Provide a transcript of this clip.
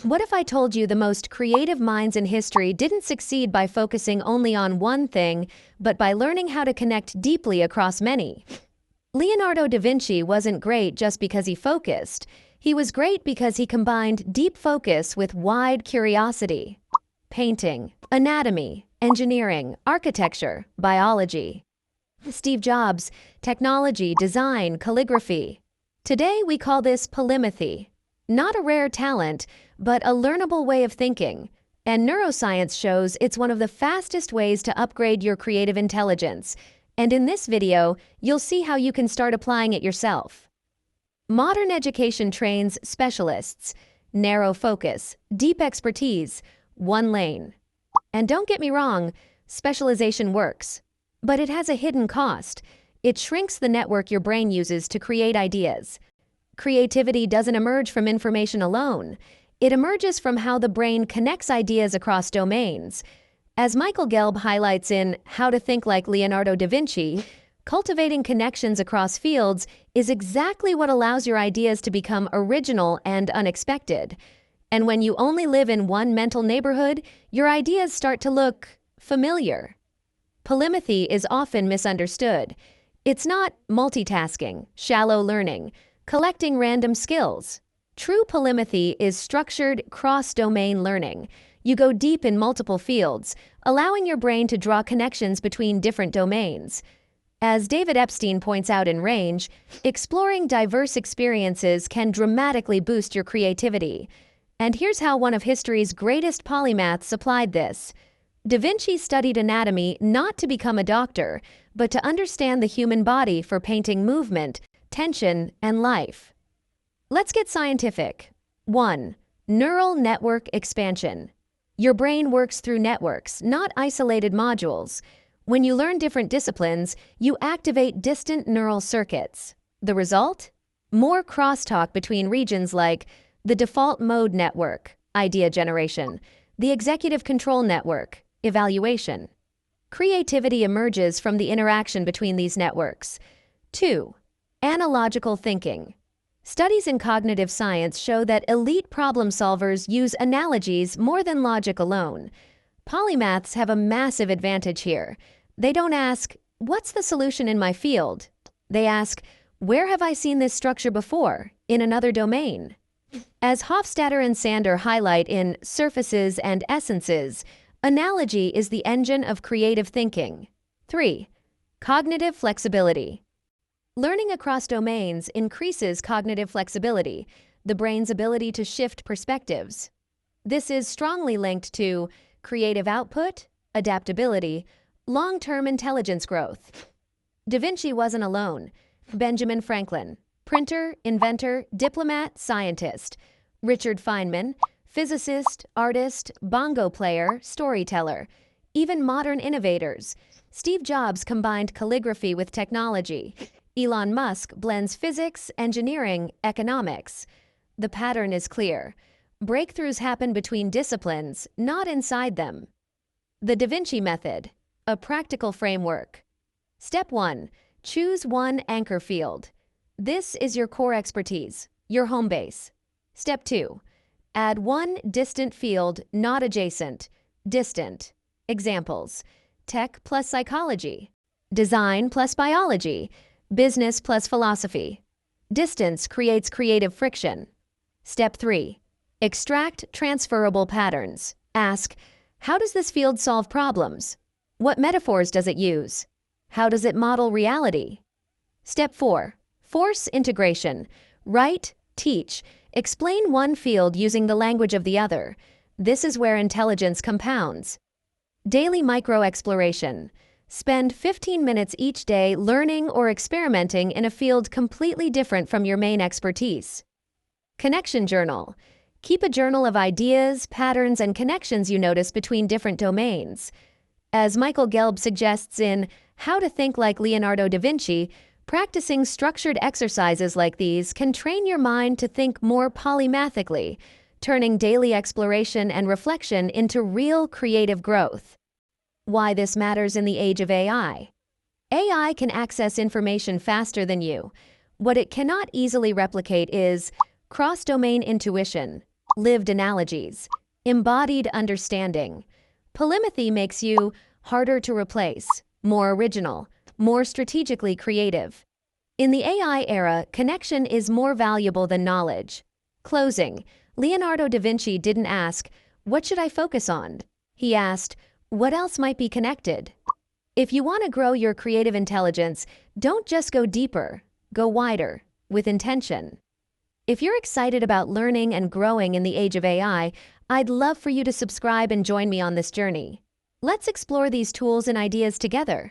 What if I told you the most creative minds in history didn't succeed by focusing only on one thing, but by learning how to connect deeply across many? Leonardo da Vinci wasn't great just because he focused. He was great because he combined deep focus with wide curiosity. Painting, anatomy, engineering, architecture, biology. Steve Jobs, technology, design, calligraphy. Today we call this polymathy. Not a rare talent, but a learnable way of thinking. And neuroscience shows it's one of the fastest ways to upgrade your creative intelligence. And in this video, you'll see how you can start applying it yourself. Modern education trains specialists, narrow focus, deep expertise, one lane. And don't get me wrong, specialization works. But it has a hidden cost. It shrinks the network your brain uses to create ideas. Creativity doesn't emerge from information alone. It emerges from how the brain connects ideas across domains. As Michael Gelb highlights in How to Think Like Leonardo da Vinci, cultivating connections across fields is exactly what allows your ideas to become original and unexpected. And when you only live in one mental neighborhood, your ideas start to look familiar. Polymathy is often misunderstood. It's not multitasking, shallow learning, collecting random skills. True polymathy is structured cross-domain learning. You go deep in multiple fields, allowing your brain to draw connections between different domains. As David Epstein points out in Range, exploring diverse experiences can dramatically boost your creativity. And here's how one of history's greatest polymaths applied this. Da Vinci studied anatomy not to become a doctor, but to understand the human body for painting movement, tension, and life. Let's get scientific. 1. Neural network expansion. Your brain works through networks, not isolated modules. When you learn different disciplines, you activate distant neural circuits. The result? More crosstalk between regions like the default mode network, idea generation, the executive control network, evaluation. Creativity emerges from the interaction between these networks. 2. Analogical thinking. Studies in cognitive science show that elite problem solvers use analogies more than logic alone. Polymaths have a massive advantage here. They don't ask, "What's the solution in my field?" They ask, "Where have I seen this structure before, in another domain?" As Hofstadter and Sander highlight in Surfaces and Essences, analogy is the engine of creative thinking. 3. Cognitive flexibility. Learning across domains increases cognitive flexibility, the brain's ability to shift perspectives. This is strongly linked to creative output, adaptability, long-term intelligence growth. Da Vinci wasn't alone. Benjamin Franklin, printer, inventor, diplomat, scientist. Richard Feynman, physicist, artist, bongo player, storyteller. Even modern innovators. Steve Jobs combined calligraphy with technology. Elon Musk blends physics, engineering, economics. The pattern is clear. Breakthroughs happen between disciplines, not inside them. The Da Vinci Method, a practical framework. Step 1. Choose one anchor field. This is your core expertise, your home base. Step 2. Add one distant field, not adjacent, distant. Examples: tech plus psychology, design plus biology, business plus philosophy. Distance creates creative friction. Step 3. Extract transferable patterns. Ask, how does this field solve problems? What metaphors does it use? How does it model reality? Step 4. Force integration. Write, teach, explain one field using the language of the other. This is where intelligence compounds. Daily micro-exploration. Spend 15 minutes each day learning or experimenting in a field completely different from your main expertise. Connection journal. Keep a journal of ideas, patterns, and connections you notice between different domains. As Michael Gelb suggests in How to Think Like Leonardo da Vinci, practicing structured exercises like these can train your mind to think more polymathically, turning daily exploration and reflection into real creative growth. Why this matters in the age of AI. AI can access information faster than you. What it cannot easily replicate is cross-domain intuition, lived analogies, embodied understanding. Polymathy makes you harder to replace, more original, more strategically creative. In the AI era, connection is more valuable than knowledge. Closing, Leonardo da Vinci didn't ask, "What should I focus on?" He asked, "What else might be connected?" If you want to grow your creative intelligence, don't just go deeper, go wider, with intention. If you're excited about learning and growing in the age of AI, I'd love for you to subscribe and join me on this journey. Let's explore these tools and ideas together.